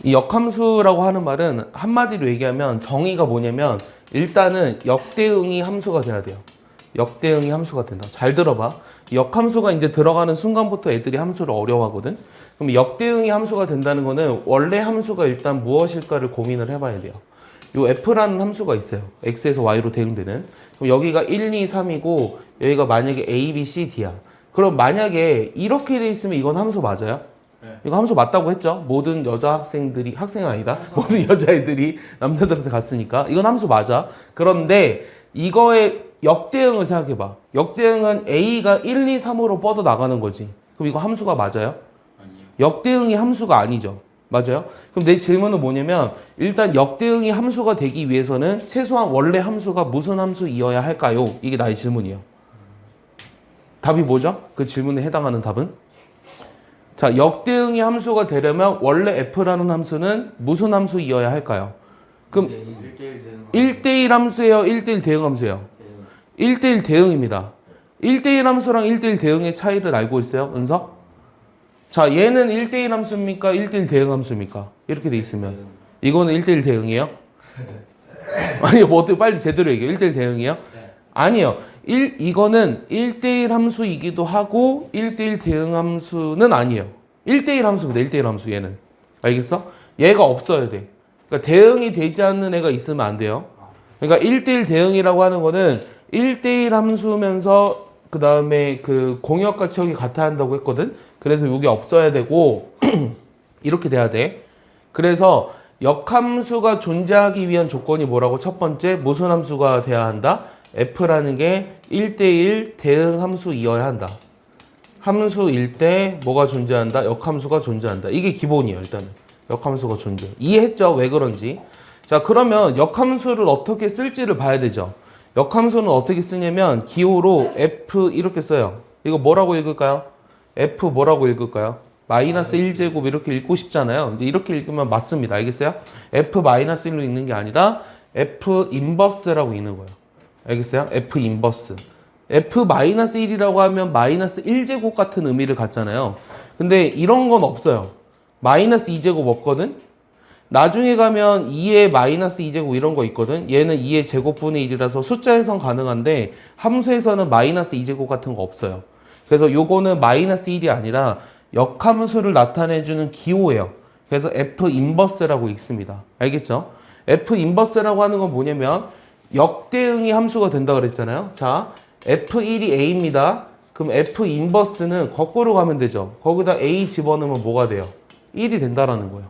이 역함수라고 하는 말은 한마디로 얘기하면 정의가 뭐냐면 일단은 역대응이 함수가 돼야 돼요. 역대응이 함수가 된다. 잘 들어봐. 역함수가 이제 들어가는 순간부터 애들이 함수를 어려워하거든. 그럼 역대응이 함수가 된다는 거는 원래 함수가 일단 무엇일까를 고민을 해봐야 돼요. 요 f라는 함수가 있어요. x에서 y로 대응되는. 그럼 여기가 1, 2, 3이고 여기가 만약에 a, b, c, d야. 그럼 만약에 이렇게 돼 있으면 이건 함수 맞아요? 네. 이거 함수 맞다고 했죠? 모든 여자 학생들이, 학생은 아니다. 모든 여자애들이 남자들한테 갔으니까. 이건 함수 맞아. 그런데 이거의 역대응을 생각해봐. 역대응은 A가 1, 2, 3으로 뻗어 나가는 거지. 그럼 이거 함수가 맞아요? 아니요. 역대응이 함수가 아니죠. 맞아요? 그럼 내 질문은 뭐냐면 일단 역대응이 함수가 되기 위해서는 최소한 원래 함수가 무슨 함수이어야 할까요? 이게 나의 질문이에요. 답이 뭐죠? 그 질문에 해당하는 답은? 자, 역대응이 함수가 되려면 원래 f라는 함수는 무슨 함수이어야 할까요? 그럼 1대1 함수예요? 1대1 대응 함수예요? 1대1 대응입니다. 1대1 함수랑 1대1 대응의 차이를 알고 있어요? 은석? 자, 얘는 1대1 함수입니까? 1대1 대응 함수입니까? 이렇게 돼 있으면 이거는 1대1 대응이에요? 아니, 뭐 어떻게 빨리 제대로 얘기해요. 1대1 대응이에요? 아니요. 이거는 1대1 함수이기도 하고 1대1 대응 함수는 아니에요. 1대1 함수입니다. 1대1 함수 얘는. 알겠어? 얘가 없어야 돼. 그러니까 대응이 되지 않는 애가 있으면 안 돼요. 그러니까 1대1 대응이라고 하는 거는 1대1 함수면서 그 다음에 그 공역과 치역이 같아야 한다고 했거든. 그래서 이게 없어야 되고 이렇게 돼야 돼. 그래서 역함수가 존재하기 위한 조건이 뭐라고? 첫 번째, 무슨 함수가 돼야 한다? f라는 게 1대1 대응 함수이어야 한다. 함수일 때 뭐가 존재한다? 역함수가 존재한다. 이게 기본이에요. 일단은 역함수가 존재. 이해했죠? 왜 그런지. 자, 그러면 역함수를 어떻게 쓸지를 봐야 되죠. 역함수는 어떻게 쓰냐면 기호로 f 이렇게 써요. 이거 뭐라고 읽을까요? f 뭐라고 읽을까요? 마이너스 1제곱 이렇게 읽고 싶잖아요. 이제 이렇게 읽으면 맞습니다. 알겠어요? f 마이너스 1로 읽는 게 아니라 f 인버스라고 읽는 거예요. 알겠어요? f 인버스. f 마이너스 1이라고 하면 마이너스 1제곱 같은 의미를 갖잖아요. 근데 이런 건 없어요. 마이너스 2제곱 없거든? 나중에 가면 2의 마이너스 2제곱 이런 거 있거든? 얘는 2의 제곱분의 1이라서 숫자에선 가능한데 함수에서는 마이너스 2제곱 같은 거 없어요. 그래서 요거는 마이너스 1이 아니라 역함수를 나타내주는 기호예요. 그래서 f 인버스라고 읽습니다. 알겠죠? f 인버스라고 하는 건 뭐냐면 역대응이 함수가 된다 그랬잖아요. 자, f1이 a입니다. 그럼 f 인버스는 거꾸로 가면 되죠. 거기다 a 집어넣으면 뭐가 돼요? 1이 된다라는 거예요.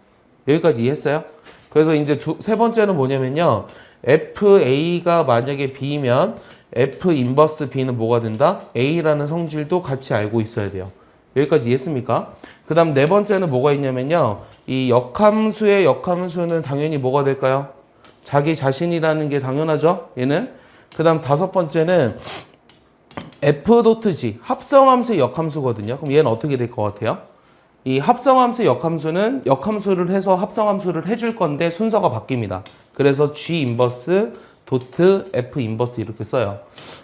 여기까지 이해했어요? 그래서 이제 세 번째는 뭐냐면요. fa가 만약에 b면 f 인버스 b는 뭐가 된다? a라는 성질도 같이 알고 있어야 돼요. 여기까지 이해했습니까? 그 다음 네 번째는 뭐가 있냐면요. 이 역함수의 역함수는 당연히 뭐가 될까요? 자기 자신이라는 게 당연하죠. 얘는. 그 다음 다섯 번째는 f.g 합성함수의 역함수거든요. 그럼 얘는 어떻게 될 것 같아요? 이 합성함수의 역함수는 역함수를 해서 합성함수를 해줄 건데 순서가 바뀝니다. 그래서 g 인버스 도트 f 인버스 이렇게 써요.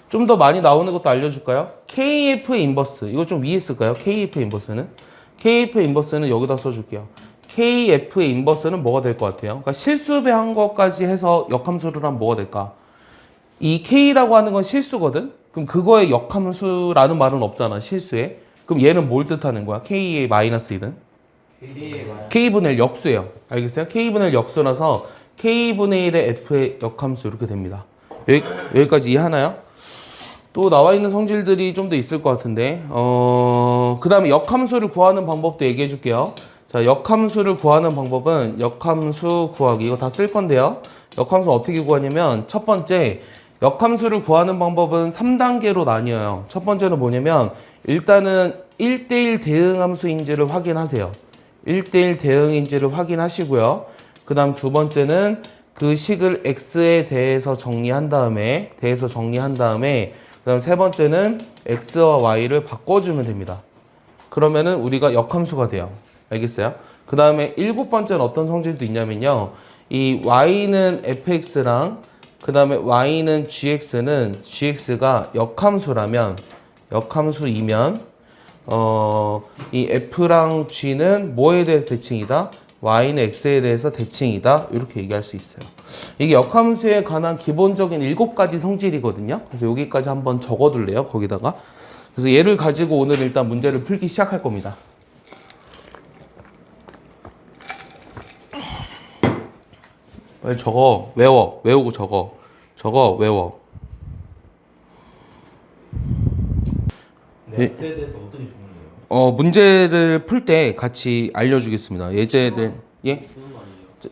좀 더 많이 나오는 것도 알려줄까요? kf 인버스 이거 좀 위에 쓸까요? kf 인버스는 여기다 써줄게요. kf의 인버스는 뭐가 될 것 같아요? 그러니까 실수배한 것까지 해서 역함수를 하면 뭐가 될까? 이 k라고 하는 건 실수거든? 그럼 그거에 역함수라는 말은 없잖아, 실수에. 그럼 얘는 뭘 뜻하는 거야? k의 마이너스 1은? k분의 1 역수예요. 알겠어요? k분의 1 역수라서 k분의 1의 f의 역함수 이렇게 됩니다. 여기까지 이해하나요? 또 나와 있는 성질들이 좀 더 있을 것 같은데 그 다음에 역함수를 구하는 방법도 얘기해 줄게요. 자, 역함수를 구하는 방법은 역함수 구하기 이거 다 쓸 건데요. 역함수 어떻게 구하냐면 첫 번째 역함수를 구하는 방법은 3단계로 나뉘어요. 첫 번째는 뭐냐면 일단은 1대1 대응함수인지를 확인하세요. 1대1 대응인지를 확인하시고요. 그 다음 두 번째는 그 식을 x에 대해서 정리한 다음에 그 다음 세 번째는 x와 y를 바꿔주면 됩니다. 그러면은 우리가 역함수가 돼요. 알겠어요? 그 다음에 일곱 번째는 어떤 성질도 있냐면요. 이 y는 fx랑 그 다음에 y는 gx가 역함수이면 이 f랑 g는 뭐에 대해서 대칭이다? y는 x에 대해서 대칭이다. 이렇게 얘기할 수 있어요. 이게 역함수에 관한 기본적인 7가지 성질이거든요. 그래서 여기까지 한번 적어둘래요. 거기다가. 그래서 얘를 가지고 오늘 일단 문제를 풀기 시작할 겁니다. 왜 적어? 외워. 외우고 적어. 적어. 외워. 네, x에 대해서 어떻게 적는데요? 문제를 풀 때 같이 알려주겠습니다. 예제를. 예? 무슨 말이에요?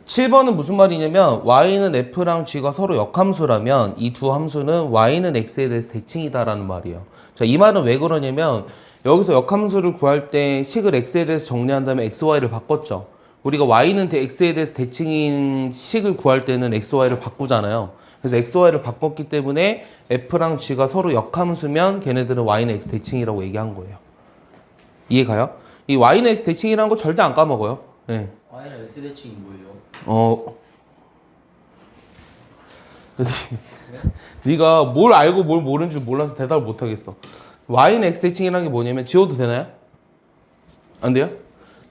7번은 무슨 말이냐면 y는 f랑 g가 서로 역함수라면 이 두 함수는 y는 x에 대해서 대칭이다라는 말이에요. 자, 이 말은 왜 그러냐면 여기서 역함수를 구할 때 식을 x에 대해서 정리한 다음에 x, y를 바꿨죠. 우리가 y는 x에 대해서 대칭인 식을 구할 때는 x, y를 바꾸잖아요. 그래서 x, y를 바꿨기 때문에 f랑 g가 서로 역함수면 걔네들은 y는 x 대칭이라고 얘기한 거예요. 이해가요? 이 y는 x 대칭이라는 거 절대 안 까먹어요. 네. y랑 x 대칭이 뭐예요? 네가 뭘 알고 뭘 모르는 줄 몰라서 대답을 못 하겠어. y는 x 대칭이라는 게 뭐냐면 지워도 되나요? 안 돼요?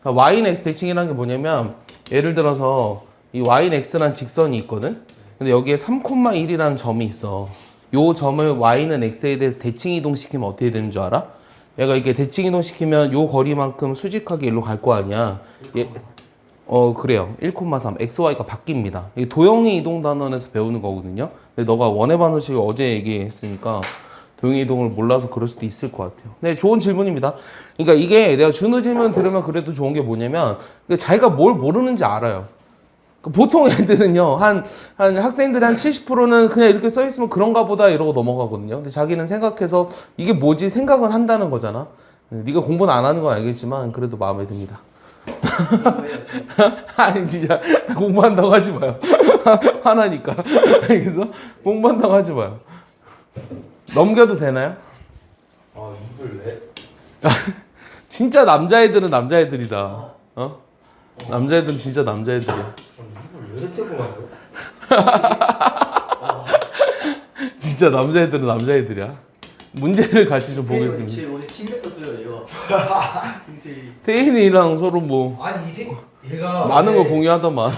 그러니까 y는 x 대칭이라는 게 뭐냐면 예를 들어서 이 y는 x라는 직선이 있거든. 근데 여기에 3,1이라는 점이 있어. 요 점을 y는 x에 대해서 대칭 이동시키면 어떻게 되는 줄 알아? 얘가 이렇게 대칭 이동시키면 요 거리만큼 수직하게 일로 갈 거 아니야. 그래요. 1,3 xy가 바뀝니다. 이게 도형의 이동 단원에서 배우는 거거든요. 근데 너가 원의 반원식을 어제 얘기했으니까 도형의 이동을 몰라서 그럴 수도 있을 것 같아요. 네, 좋은 질문입니다. 그러니까 이게 내가 준우 질문 들으면 그래도 좋은 게 뭐냐면 자기가 뭘 모르는지 알아요. 보통 애들은요, 한 학생들의 한 70%는 그냥 이렇게 써 있으면 그런가 보다 이러고 넘어가거든요. 근데 자기는 생각해서 이게 뭐지 생각은 한다는 거잖아. 네가 공부는 안 하는 건 알겠지만 그래도 마음에 듭니다. 아니 진짜 공부한다고 하지 마요. 화나니까. 그래서 공부한다고 하지 마요. 넘겨도 되나요? 아 입을 왜? 진짜 남자애들은 남자애들이다. 남자애들은 진짜 남자애들이야. 입을 왜 대고 가요? 진짜 남자애들은 남자애들이야. 문제를 같이 좀 보겠습니다. 제 오늘 침 뱉었어요 얘가. 태인이랑 서로 뭐 아니 얘가 많은 거 공유하더만.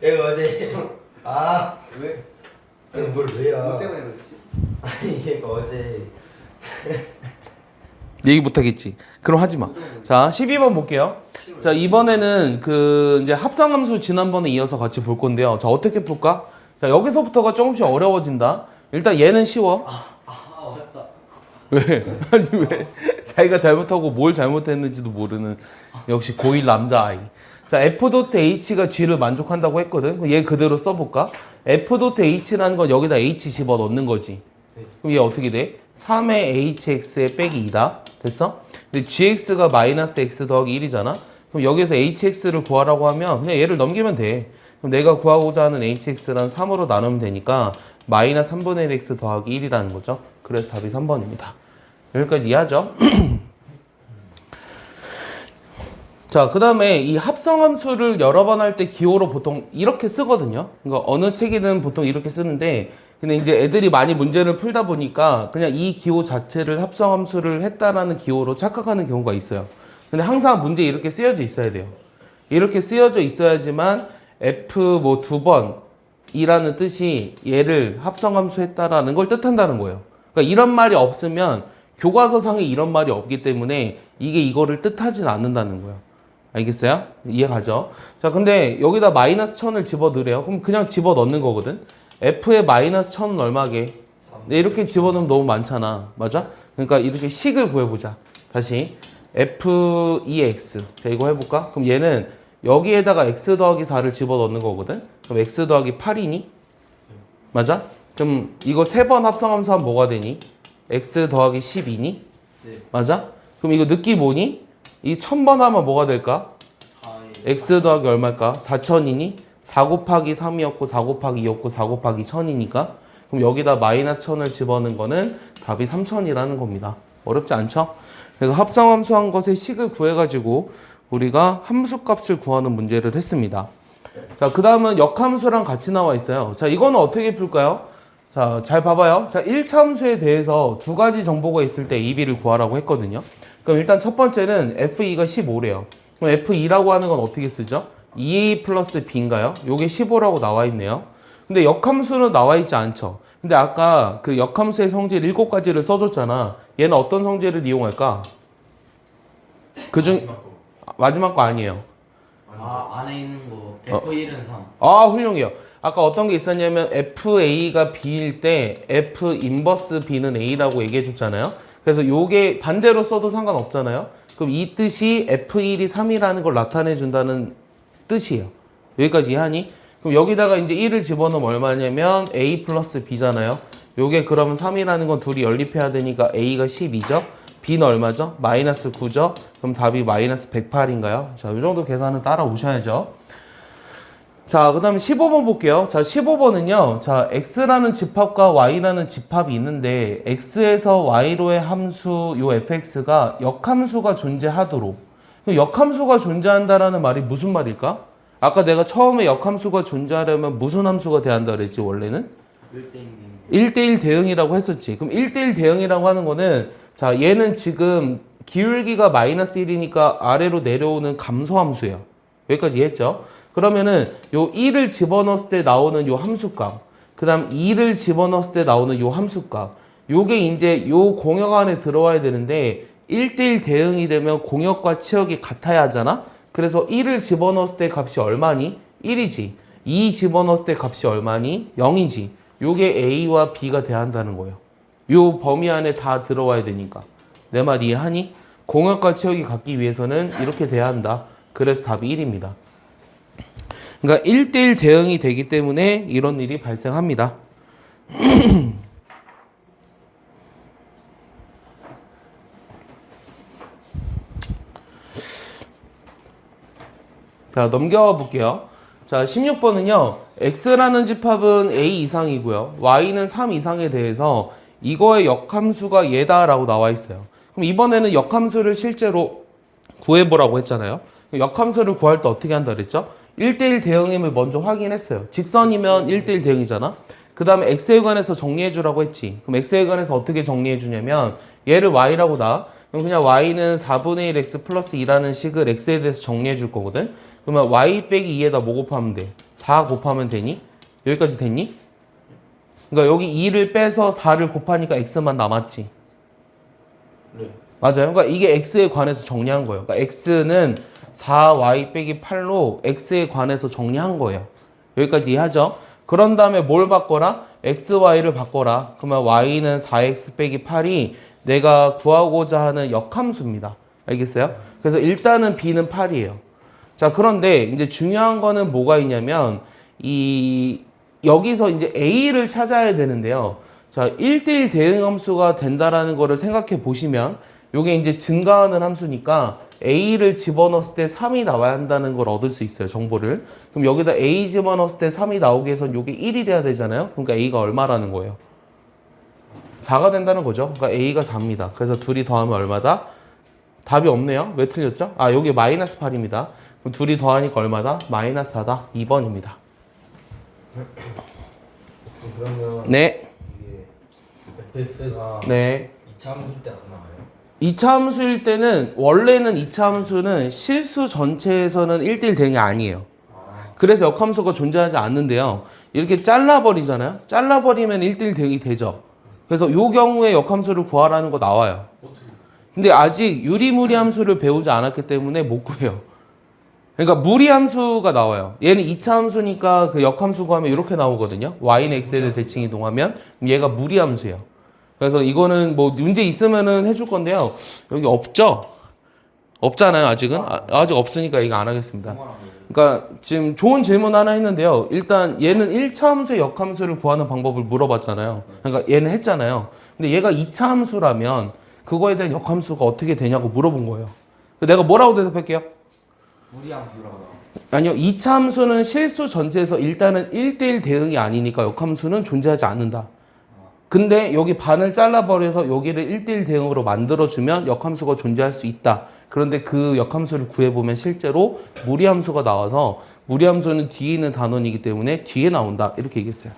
얘가 어제 왜? 아니 뭘 왜야? 뭐 때문에 그랬지? 아니 얘가 어제 얘기 못 하겠지. 그럼 하지 마. 자, 12번 볼게요. 자, 이번에는 이제 합성함수 지난번에 이어서 같이 볼 건데요. 자, 어떻게 풀까? 자, 여기서부터가 조금씩 어려워진다. 일단 얘는 쉬워. 어렵다. 왜? 아니, 왜? 자기가 잘못하고 뭘 잘못했는지도 모르는 역시 고1 남자아이. 자, f.h가 g를 만족한다고 했거든. 그럼 얘 그대로 써볼까? f.h라는 건 여기다 h 집어넣는 거지. 그럼 얘 어떻게 돼? 3의 hx에 빼기 2다. 됐어? 근데 gx가 마이너스 x 더하기 1이잖아? 그럼 여기서 hx를 구하라고 하면 그냥 얘를 넘기면 돼. 그럼 내가 구하고자 하는 hx란 3으로 나누면 되니까 마이너스 3분의 1x 더하기 1이라는 거죠. 그래서 답이 3번입니다. 여기까지 이해하죠? 자, 그 다음에 이 합성함수를 여러 번 할 때 기호로 보통 이렇게 쓰거든요. 그러니까 어느 책에는 보통 이렇게 쓰는데 근데 이제 애들이 많이 문제를 풀다 보니까 그냥 이 기호 자체를 합성함수를 했다라는 기호로 착각하는 경우가 있어요. 근데 항상 문제에 이렇게 쓰여져 있어야 돼요. 이렇게 쓰여져 있어야지만 F 뭐 2번이라는 뜻이 얘를 합성함수 했다라는 걸 뜻한다는 거예요. 그러니까 이런 말이 없으면 교과서상에 이런 말이 없기 때문에 이게 이거를 뜻하진 않는다는 거예요. 알겠어요? 이해가죠? 자, 근데 여기다 마이너스 1000을 집어넣으래요. 그럼 그냥 집어넣는 거거든. F의 마이너스 1000은 얼마게? 근데 이렇게 집어넣으면 너무 많잖아. 맞아? 그러니까 이렇게 식을 구해보자. 다시 F2X. 자, 이거 해볼까? 그럼 얘는 여기에다가 X 더하기 4를 집어넣는 거거든. 그럼 X 더하기 8이니? 맞아? 그럼 이거 3번 합성함수 하면 뭐가 되니? X 더하기 12니? 네. 맞아? 그럼 이거 느낌 뭐니? 이 1000번 하면 뭐가 될까? X 더하기 얼마일까? 4000이니? 4 곱하기 3이었고 4 곱하기 2였고 4 곱하기 1000이니까 그럼 여기다 마이너스 1000을 집어넣는 거는 답이 3000이라는 겁니다. 어렵지 않죠? 그래서 합성함수 한 것의 식을 구해가지고 우리가 함수값을 구하는 문제를 했습니다. 자, 그 다음은 역함수랑 같이 나와 있어요. 자, 이거는 어떻게 풀까요? 자, 잘 봐봐요. 자, 1차 함수에 대해서 두 가지 정보가 있을 때 A, B를 구하라고 했거든요. 그럼 일단 첫 번째는 F2가 15래요. 그럼 F2라고 하는 건 어떻게 쓰죠? 2A 플러스 B인가요? 요게 15라고 나와 있네요. 근데 역함수는 나와 있지 않죠. 근데 아까 그 역함수의 성질 7가지를 써줬잖아. 얘는 어떤 성질을 이용할까? 그중 마지막 거 아니에요. 안에 있는 거 F1은 3. 아, 훌륭해요. 아까 어떤 게 있었냐면 FA가 B일 때 F 인버스 B는 A라고 얘기해 줬잖아요. 그래서 요게 반대로 써도 상관없잖아요. 그럼 이 뜻이 F1이 3이라는 걸 나타내 준다는 뜻이에요. 여기까지 이해하니? 그럼 여기다가 이제 1을 집어넣으면 얼마냐면 A 플러스 B잖아요. 요게 그러면 3이라는 건 둘이 연립해야 되니까 A가 12죠. B는 얼마죠? 마이너스 9죠. 그럼 답이 마이너스 108인가요? 자, 이 정도 계산은 따라오셔야죠. 자, 그 다음에 15번 볼게요. 자, 15번은요. 자, x라는 집합과 y라는 집합이 있는데 x에서 y로의 함수 요 fx가 역함수가 존재하도록. 역함수가 존재한다라는 말이 무슨 말일까? 아까 내가 처음에 역함수가 존재하려면 무슨 함수가 돼야 한다 그랬지 원래는? 1대1 대응이라고 했었지. 그럼 1대1 대응이라고 하는 거는 자, 얘는 지금 기울기가 마이너스 1이니까 아래로 내려오는 감소함수예요. 여기까지 이해했죠? 그러면은 요 1을 집어넣었을 때 나오는 요 함수값, 그 다음 2를 집어넣었을 때 나오는 요 함수값, 요게 이제 요 공역 안에 들어와야 되는데 1대1 대응이 되면 공역과 치역이 같아야 하잖아? 그래서 1을 집어넣었을 때 값이 얼마니? 1이지. 2 집어넣었을 때 값이 얼마니? 0이지. 요게 A와 B가 돼야 한다는 거예요. 요 범위 안에 다 들어와야 되니까. 내 말 이해하니? 공역과 치역이 같기 위해서는 이렇게 돼야 한다. 그래서 답이 1입니다. 그러니까 1대1 대응이 되기 때문에 이런 일이 발생합니다. 자, 넘겨가 볼게요. 자, 16번은요. x라는 집합은 a 이상이고요. y는 3 이상에 대해서 이거의 역함수가 얘다라고 나와 있어요. 그럼 이번에는 역함수를 실제로 구해보라고 했잖아요. 역함수를 구할 때 어떻게 한다 그랬죠? 1대1 대응임을 먼저 확인했어요. 직선이면 1대1 대응이잖아. 그 다음에 x에 관해서 정리해주라고 했지. 그럼 x에 관해서 어떻게 정리해주냐면 얘를 y라고 놔. 그럼 그냥 y는 4분의 1x 플러스 2라는 식을 x에 대해서 정리해줄 거거든. 그러면 y 빼기 2에다 뭐 곱하면 돼? 4 곱하면 되니? 여기까지 됐니? 그러니까 여기 2를 빼서 4를 곱하니까 x만 남았지. 네. 맞아요. 그러니까 이게 x에 관해서 정리한 거예요. 그러니까 x는 4y 빼기 8로 x에 관해서 정리한 거예요. 여기까지 이해하죠? 그런 다음에 뭘 바꿔라? x, y를 바꿔라. 그러면 y는 4x 빼기 8이 내가 구하고자 하는 역함수입니다. 알겠어요? 그래서 일단은 b는 8이에요. 자, 그런데 이제 중요한 거는 뭐가 있냐면 여기서 이제 a를 찾아야 되는데요. 자, 1대1 대응 함수가 된다라는 거를 생각해 보시면 요게 이제 증가하는 함수니까 a를 집어넣었을 때 3이 나와야 한다는 걸 얻을 수 있어요. 정보를. 그럼 여기다 a 집어넣었을 때 3이 나오기 위해선 요게 1이 돼야 되잖아요. 그러니까 a가 얼마라는 거예요? 4가 된다는 거죠. 그러니까 a가 4입니다. 그래서 둘이 더하면 얼마다? 답이 없네요. 왜 틀렸죠? 아, 여기 마이너스 8입니다. 그럼 둘이 더하니까 얼마다? 마이너스 4다. 2번입니다. 그러면 네. 이게 fx가 네. 2차 함수 때 안 나와요? 2차 함수일 때는 원래는 2차 함수는 실수 전체에서는 1대1 대응이 아니에요. 그래서 역함수가 존재하지 않는데요. 이렇게 잘라버리잖아요. 잘라버리면 1대1 대응이 되죠. 그래서 이 경우에 역함수를 구하라는 거 나와요. 근데 아직 유리무리 함수를 배우지 않았기 때문에 못 구해요. 그러니까 무리 함수가 나와요. 얘는 2차 함수니까 그 역함수 구하면 이렇게 나오거든요. y는 x에 대해 대칭 이동하면 얘가 무리 함수예요. 그래서 이거는 뭐 문제 있으면은 해줄 건데요. 여기 없죠? 없잖아요, 아직은. 아직 없으니까 이거 안 하겠습니다. 그러니까 지금 좋은 질문 하나 했는데요. 일단 얘는 1차 함수의 역함수를 구하는 방법을 물어봤잖아요. 그러니까 얘는 했잖아요. 근데 얘가 2차 함수라면 그거에 대한 역함수가 어떻게 되냐고 물어본 거예요. 내가 뭐라고 대답할게요? 무리 함수라고. 아니요. 2차 함수는 실수 전체에서 일단은 1대1 대응이 아니니까 역함수는 존재하지 않는다. 근데 여기 반을 잘라버려서 여기를 1대1 대응으로 만들어주면 역함수가 존재할 수 있다. 그런데 그 역함수를 구해보면 실제로 무리함수가 나와서 무리함수는 뒤에 있는 단원이기 때문에 뒤에 나온다. 이렇게 얘기했어요.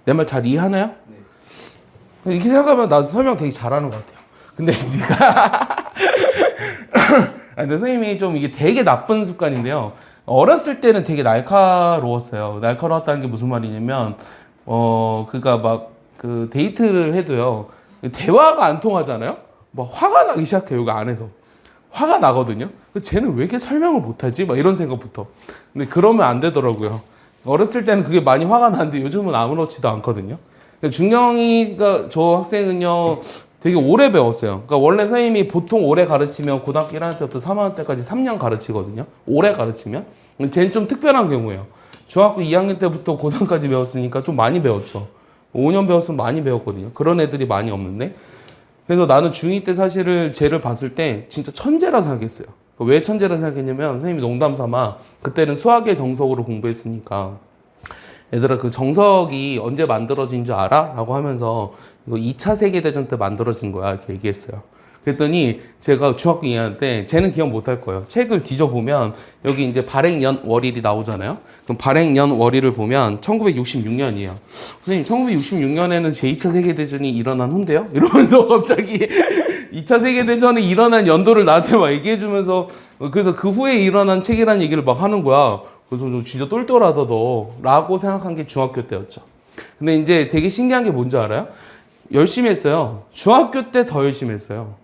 내 말 잘 이해하나요? 네. 이렇게 생각하면 나 설명 되게 잘하는 것 같아요. 근데 이제 근데 선생님이 좀 이게 되게 나쁜 습관인데요. 어렸을 때는 되게 날카로웠어요. 날카로웠다는 게 무슨 말이냐면, 그니까 막 그 데이트를 해도요. 대화가 안 통하잖아요? 막 화가 나기 시작해요. 여기 안에서. 화가 나거든요. 쟤는 왜 이렇게 설명을 못하지? 막 이런 생각부터. 근데 그러면 안 되더라고요. 어렸을 때는 그게 많이 화가 나는데 요즘은 아무렇지도 않거든요. 준경이가 저 학생은요 되게 오래 배웠어요. 그러니까 원래 선생님이 보통 오래 가르치면 고등학교 1학년 때부터 3학년 때까지 3년 가르치거든요. 오래 가르치면. 쟤는 좀 특별한 경우예요. 중학교 2학년 때부터 고3까지 배웠으니까 좀 많이 배웠죠. 5년 배웠으면 많이 배웠거든요. 그런 애들이 많이 없는데. 그래서 나는 중2 때 사실을 쟤를 봤을 때 진짜 천재라 생각했어요. 왜 천재라 생각했냐면 선생님이 농담 삼아 그때는 수학의 정석으로 공부했으니까 얘들아 그 정석이 언제 만들어진 줄 알아? 라고 하면서 이거 2차 세계대전 때 만들어진 거야 이렇게 얘기했어요. 그랬더니 제가 중학교 2학년 때 쟤는 기억 못 할 거예요. 책을 뒤져보면 여기 이제 발행연월일이 나오잖아요. 그럼 발행연월일을 보면 1966년이에요. 선생님 1966년에는 제2차 세계대전이 일어난 후인데요? 이러면서 갑자기 2차 세계대전이 일어난 연도를 나한테 막 얘기해주면서 그래서 그 후에 일어난 책이라는 얘기를 막 하는 거야. 그래서 너 진짜 똘똘하다 너 라고 생각한 게 중학교 때였죠. 근데 이제 되게 신기한 게 뭔지 알아요? 열심히 했어요. 중학교 때 더 열심히 했어요.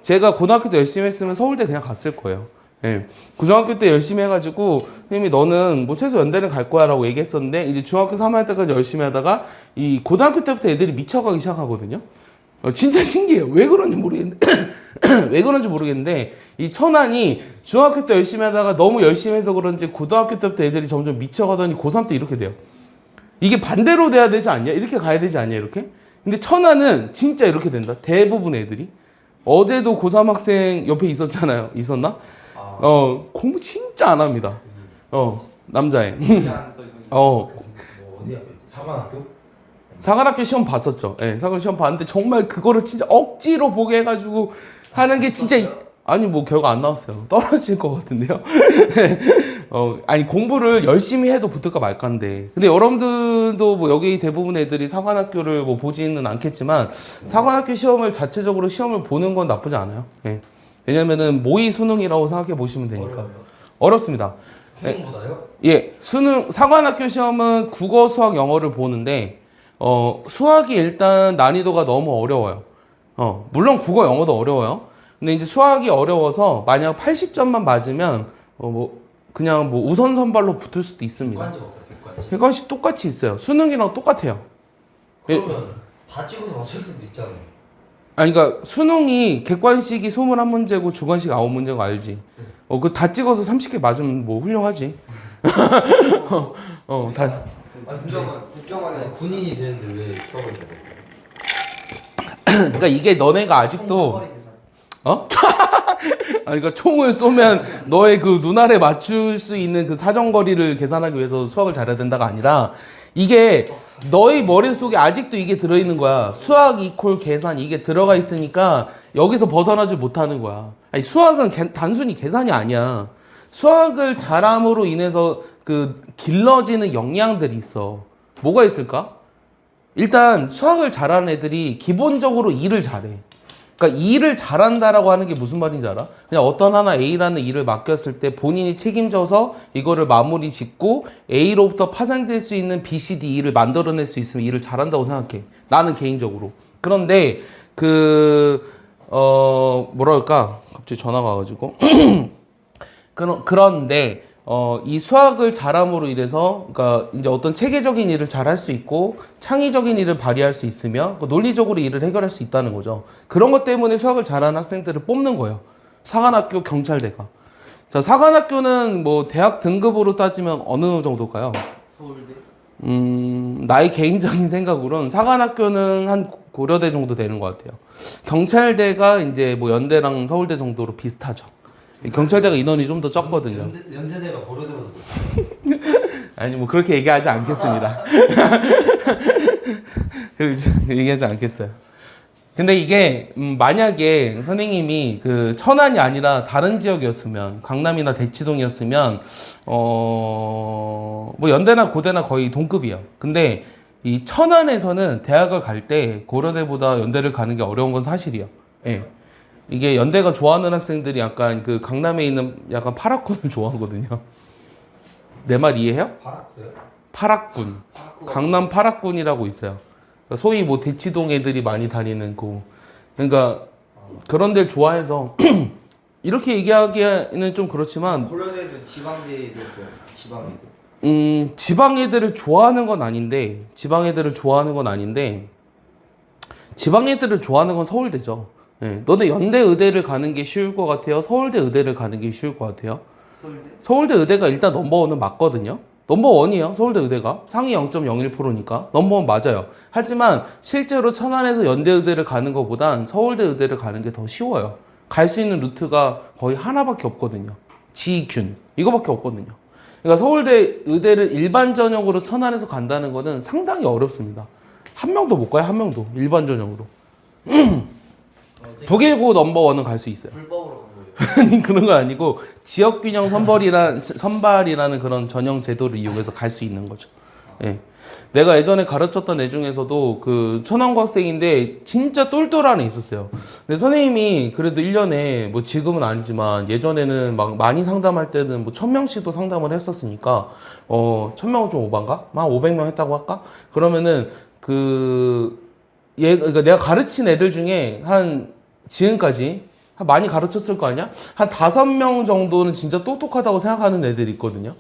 제가 고등학교 때 열심히 했으면 서울대 그냥 갔을 거예요. 예. 고등학교 때 열심히 해가지고 선생님이 너는 뭐 최소 연대는 갈 거야 라고 얘기했었는데 이제 중학교 3학년 때까지 열심히 하다가 이 고등학교 때부터 애들이 미쳐가기 시작하거든요. 진짜 신기해요. 왜 그런지 모르겠는데 왜 그런지 모르겠는데 이 천안이 중학교 때 열심히 하다가 너무 열심히 해서 그런지 고등학교 때부터 애들이 점점 미쳐가더니 고3 때 이렇게 돼요. 이게 반대로 돼야 되지 않냐? 이렇게 가야 되지 않냐? 이렇게? 근데 천안은 진짜 이렇게 된다. 대부분 애들이. 어제도 고3 학생 옆에 있었잖아요. 있었나? 공부 진짜 안 합니다. 남자애. 뭐 어디 학교? 사관학교? 사관학교 시험 봤었죠. 예, 사관학교 시험 봤는데 정말 그거를 진짜 억지로 보게 해가지고 하는 게 진짜 아니 뭐 결과 안 나왔어요. 떨어질 것 같은데요. 아니 공부를 열심히 해도 붙을까 말까인데. 근데 여러분들도 뭐 여기 대부분 애들이 사관학교를 뭐 보지는 않겠지만 사관학교 시험을 자체적으로 시험을 보는 건 나쁘지 않아요. 예. 왜냐면은 모의 수능이라고 생각해 보시면 되니까. 어렵습니다. 수능보다요? 예, 사관학교 시험은 국어, 수학, 영어를 보는데 수학이 일단 난이도가 너무 어려워요. 물론 국어, 영어도 어려워요. 근데 이제 수학이 어려워서 만약 80점만 맞으면 그냥 뭐 우선 선발로 붙을 수도 있습니다. 객관식 없어요, 객관식 똑같이 있어요. 수능이랑 똑같아요. 그러면 다 찍어서 맞출 수도 있잖아요. 아니 그러니까 수능이 객관식이 21문제고 주관식 9문제인 거 알지? 그 다 찍어서 30개 맞으면 뭐 훌륭하지. 다. 국정원은 군인이 되는데 왜 수학을 해요? 그러니까 이게 너네가 아직도 아니, 그러니까 총을 쏘면 너의 그 눈알에 맞출 수 있는 그 사정거리를 계산하기 위해서 수학을 잘해야 된다가 아니라 이게 너의 머릿속에 아직도 이게 들어있는 거야. 수학 이퀄 계산 이게 들어가 있으니까 여기서 벗어나지 못하는 거야. 아니, 수학은 단순히 계산이 아니야. 수학을 잘함으로 인해서 그 길러지는 역량들이 있어. 뭐가 있을까? 일단 수학을 잘하는 애들이 기본적으로 일을 잘해. 그러니까 일을 잘한다라고 하는 게 무슨 말인지 알아? 그냥 어떤 하나 A라는 일을 맡겼을 때 본인이 책임져서 이거를 마무리 짓고 A로부터 파생될 수 있는 B, C, D, E를 만들어낼 수 있으면 일을 잘한다고 생각해. 나는 개인적으로. 그런데 뭐랄까 갑자기 전화가 와가지고 그런데 이 수학을 잘함으로 인해서 그러니까 이제 어떤 체계적인 일을 잘 할 수 있고 창의적인 일을 발휘할 수 있으며 논리적으로 일을 해결할 수 있다는 거죠. 그런 것 때문에 수학을 잘하는 학생들을 뽑는 거예요. 사관학교, 경찰대가. 자, 사관학교는 뭐 대학 등급으로 따지면 어느 정도일까요? 서울대? 나의 개인적인 생각으로는 사관학교는 한 고려대 정도 되는 것 같아요. 경찰대가 이제 뭐 연대랑 서울대 정도로 비슷하죠. 경찰대가 인원이 좀 더 적거든요. 연세대가 고려대보다 아니 뭐 그렇게 얘기하지 않겠습니다. 얘기하지 않겠어요. 근데 이게 만약에 선생님이 그 천안이 아니라 다른 지역이었으면 강남이나 대치동이었으면 뭐 연대나 고대나 거의 동급이에요. 근데 이 천안에서는 대학을 갈 때 고려대보다 연대를 가는 게 어려운 건 사실이에요. 예. 이게 연대가 좋아하는 학생들이 약간 그 강남에 있는 약간 파락군을 좋아하거든요. 내 말 이해해요? 파락스요? 파락군. 강남 파락군이라고 있어요. 그러니까 소위 뭐 대치동 애들이 많이 다니는 그. 그러니까 그런 데를 좋아해서 이렇게 얘기하기에는 좀 그렇지만 그런 애들 지방대들 지방애들. 지방 애들을 좋아하는 건 아닌데 지방 애들을 좋아하는 건 서울대죠. 예, 너네 연대 의대를 가는 게 쉬울 것 같아요? 서울대 의대를 가는 게 쉬울 것 같아요? 서울대 의대가 일단 넘버원은 맞거든요. 넘버원이에요. 서울대 의대가 상위 0.01%니까 넘버원 맞아요. 하지만 실제로 천안에서 연대 의대를 가는 것보단 서울대 의대를 가는 게 더 쉬워요. 갈 수 있는 루트가 거의 하나밖에 없거든요. 지균 이거밖에 없거든요. 그러니까 서울대 의대를 일반 전형으로 천안에서 간다는 거는 상당히 어렵습니다. 한 명도 못 가요. 한 명도 일반 전형으로. 북일고 넘버원은 갈 수 있어요. 불법으로 간 거예요. 아니 그런 거 아니고 지역균형 선발이라는 그런 전형 제도를 이용해서 갈 수 있는 거죠. 예. 내가 예전에 가르쳤던 애 중에서도 그 천안고 학생인데 진짜 똘똘한 애 있었어요. 근데 선생님이 그래도 1년에 뭐 지금은 아니지만 예전에는 막 많이 상담할 때는 뭐 1000명씩도 상담을 했었으니까 1000명은 좀 오반가? 한 500명 했다고 할까? 그러면은 그러니까 내가 가르친 애들 중에 지금까지 많이 가르쳤을 거 아니야? 한 5명 정도는 진짜 똑똑하다고 생각하는 애들이 있거든요.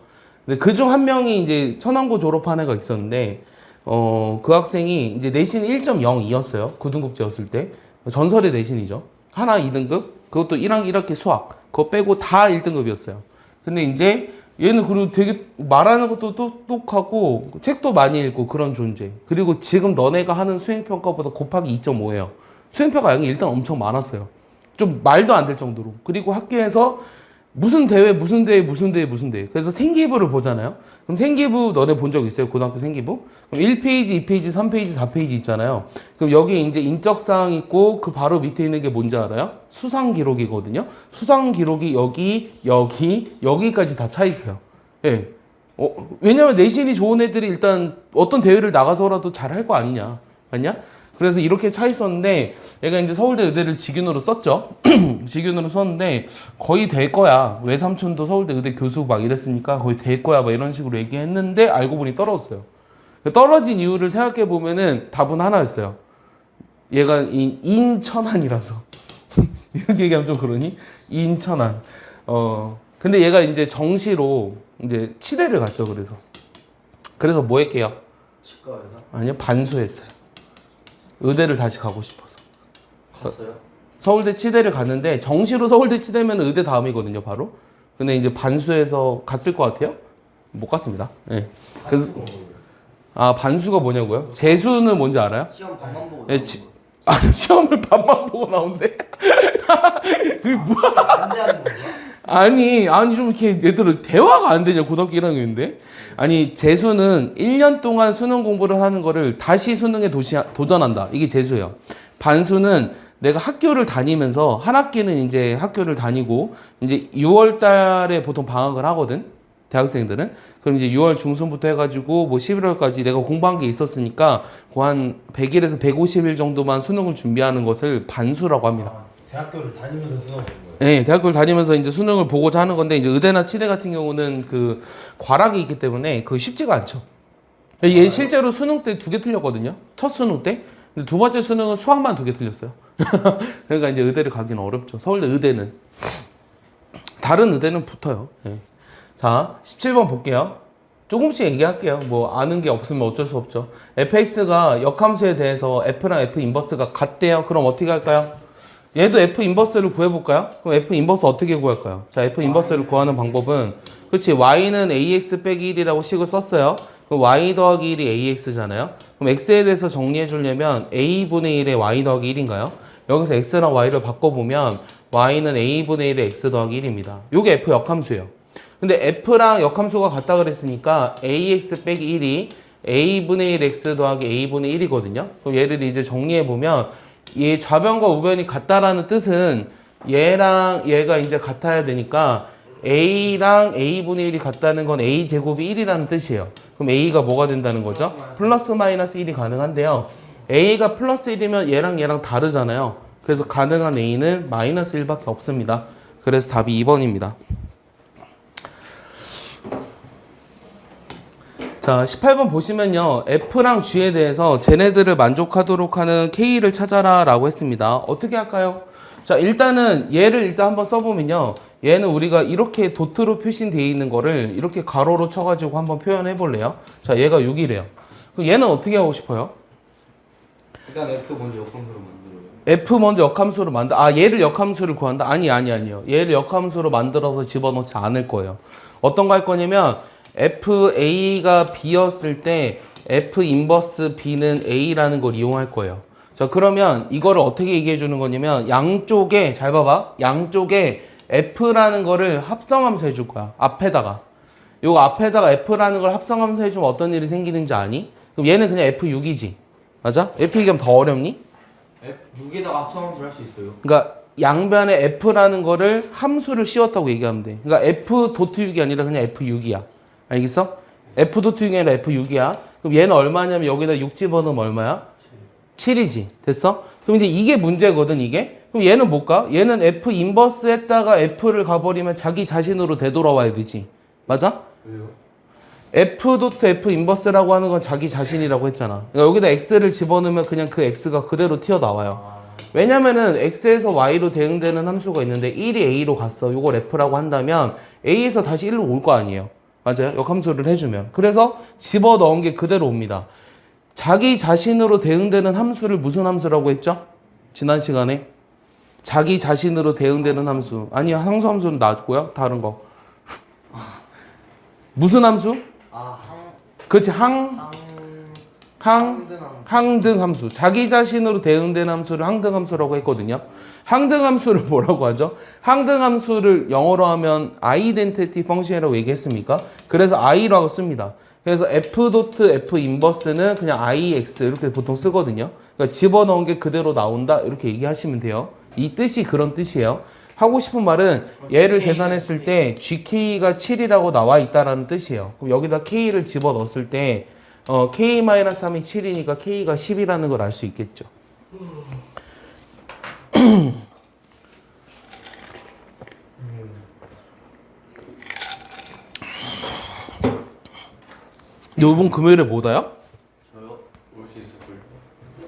근데 그중 한 명이 이제 천안고 졸업한 애가 있었는데, 그 학생이 이제 내신 1.02였어요. 9등급제였을 때. 전설의 내신이죠. 하나 2등급, 그것도 1학기 1학기 수학. 그거 빼고 다 1등급이었어요. 근데 이제 얘는 그리고 되게 말하는 것도 똑똑하고, 책도 많이 읽고 그런 존재. 그리고 지금 너네가 하는 수행평가보다 곱하기 2.5예요. 수행평가 양이 일단 엄청 많았어요. 좀 말도 안 될 정도로. 그리고 학교에서 무슨 대회. 그래서 생기부를 보잖아요. 그럼 생기부 너네 본 적 있어요? 고등학교 생기부? 그럼 1페이지, 2페이지, 3페이지, 4페이지 있잖아요. 그럼 여기 이제 인적사항 있고 그 바로 밑에 있는 게 뭔지 알아요? 수상 기록이거든요. 수상 기록이 여기까지 다 차 있어요. 예. 왜냐면 내신이 좋은 애들이 일단 어떤 대회를 나가서라도 잘할 거 아니냐. 맞냐? 그래서 이렇게 차 있었는데 얘가 이제 서울대 의대를 직윤으로 썼죠. 직윤으로 썼는데 거의 될 거야. 외삼촌도 서울대 의대 교수 막 이랬으니까 거의 될 거야. 막 이런 식으로 얘기했는데 알고 보니 떨어졌어요. 떨어진 이유를 생각해 보면은 답은 하나였어요. 얘가 인천안이라서 이렇게 얘기하면 좀 그러니 인천안. 근데 얘가 이제 정시로 이제 치대를 갔죠. 그래서 뭐 했게요? 치과에서 아니요, 반수했어요. 의대를 다시 가고 싶어서. 갔어요? 서울대 치대를 갔는데 정시로 서울대 치대면 의대 다음이거든요, 바로. 근데 이제 반수해서 갔을 것 같아요. 못 갔습니다. 네. 그래서 반수가 뭐냐고요? 재수는 뭔지 알아요? 시험 반만 보고 예, 나오는 시험을 반만 보고 나온대. 그게 뭐야? 반대하는 건가? 아니 좀 이렇게 얘들은 대화가 안 되냐, 고등학교 1학년인데. 아니 재수는 1년 동안 수능 공부를 하는 거를 다시 수능에 도전한다. 이게 재수예요. 반수는 내가 학교를 다니면서 한 학기는 이제 학교를 다니고 이제 6월 달에 보통 방학을 하거든. 대학생들은. 그럼 이제 6월 중순부터 해가지고 뭐 11월까지 내가 공부한 게 있었으니까 그 한 100일에서 150일 정도만 수능을 준비하는 것을 반수라고 합니다. 대학교를 다니면서 수능 보는 거예요? 네, 대학교를 다니면서 이제 수능을 보고자 하는 건데, 이제 의대나 치대 같은 경우는 그 과락이 있기 때문에 그게 쉽지가 않죠. 얘 실제로 수능 때 2개 틀렸거든요. 첫 수능 때. 근데 두 번째 수능은 수학만 2개 틀렸어요. 그러니까 이제 의대를 가기는 어렵죠. 서울대 의대는. 다른 의대는 붙어요. 네. 자, 17번 볼게요. 조금씩 얘기할게요. 뭐 아는 게 없으면 어쩔 수 없죠. fx가 역함수에 대해서 f랑 f 인버스가 같대요. 그럼 어떻게 할까요? 얘도 f 인버스를 구해볼까요? 그럼 f 인버스 어떻게 구할까요? 자, f 인버스를 구하는 방법은, 그렇지, y는 ax 빼기 1이라고 식을 썼어요. 그럼 y 더하기 1이 ax잖아요. 그럼 x에 대해서 정리해 주려면 a분의 1에 y 더하기 1인가요? 여기서 x랑 y를 바꿔보면 y는 a분의 1에 x 더하기 1입니다. 요게 f 역함수예요. 근데 f랑 역함수가 같다 그랬으니까 ax 빼기 1이 a분의 1 x 더하기 a분의 1이거든요. 그럼 얘를 이제 정리해보면 얘 좌변과 우변이 같다라는 뜻은 얘랑 얘가 이제 같아야 되니까 a랑 a분의 1이 같다는 건 a 제곱이 1이라는 뜻이에요. 그럼 a가 뭐가 된다는 거죠? 플러스 마이너스 1이 가능한데요. a가 플러스 1이면 얘랑 다르잖아요. 그래서 가능한 a는 마이너스 1밖에 없습니다. 그래서 답이 2번입니다. 자, 18번 보시면요. F랑 G에 대해서 쟤네들을 만족하도록 하는 K를 찾아라 라고 했습니다. 어떻게 할까요? 자, 일단은 얘를 일단 한번 써보면요. 얘는 우리가 이렇게 도트로 표시되어 있는 거를 이렇게 가로로 쳐가지고 한번 표현해 볼래요? 자, 얘가 6이래요. 그럼 얘는 어떻게 하고 싶어요? 일단 F 먼저 역함수로 만들어요. F 먼저 역함수로 얘를 역함수를 구한다? 아니요. 얘를 역함수로 만들어서 집어넣지 않을 거예요. 어떤 거 할 거냐면 FA가 B였을 때 F 인버스 B는 A라는 걸 이용할 거예요. 자, 그러면 이거를 어떻게 얘기해 주는 거냐면 양쪽에 잘 봐봐. 양쪽에 F라는 거를 합성함수 해줄 거야. 앞에다가. 요거 앞에다가 F라는 걸 합성함수 해주면 어떤 일이 생기는지 아니? 그럼 얘는 그냥 F6이지. 맞아? F 얘기하면 더 어렵니? F6에다가 합성함수를 할 수 있어요. 그러니까 양변에 F라는 거를 함수를 씌웠다고 얘기하면 돼. 그러니까 F 도트 6이 아니라 그냥 F6이야. 알겠어? F 도트 6이 아니라 F6이야. 그럼 얘는 얼마냐면 여기다 6 집어넣으면 얼마야? 7이지. 됐어? 그럼 이제 이게 문제거든, 이게. 그럼 얘는 뭘까? 얘는 F 인버스 했다가 F를 가버리면 자기 자신으로 되돌아와야 되지. 맞아? 왜요? F 도트 F 인버스라고 하는 건 자기 자신이라고 했잖아. 그러니까 여기다 X를 집어넣으면 그냥 그 X가 그대로 튀어나와요. 왜냐면은 X에서 Y로 대응되는 함수가 있는데 1이 A로 갔어. 요걸 F라고 한다면 A에서 다시 1로 올 거 아니에요. 맞아요? 역함수를 해주면. 그래서 집어넣은 게 그대로 옵니다. 자기 자신으로 대응되는 함수를 무슨 함수라고 했죠? 지난 시간에. 자기 자신으로 대응되는 함수. 아니요, 항수함수는 나왔고요. 다른 거. 무슨 함수? 그렇지, 항등함수. 자기 자신으로 대응되는 함수를 항등함수라고 했거든요. 항등함수를 뭐라고 하죠? 항등함수를 영어로 하면 아이덴티티 펑션이라고 얘기했습니까? 그래서 I라고 씁니다. 그래서 F 도트 F 인버스는 그냥 IX 이렇게 보통 쓰거든요. 그러니까 집어넣은 게 그대로 나온다 이렇게 얘기하시면 돼요. 이 뜻이 그런 뜻이에요. 하고 싶은 말은 얘를 계산했을 때 GK가 7이라고 나와 있다라는 뜻이에요. 그럼 여기다 K를 집어넣었을 때 K-3이 7이니까 K가 10이라는 걸 알 수 있겠죠. 이번 금요일에 못 와요? 저요? 올 수 있을걸요?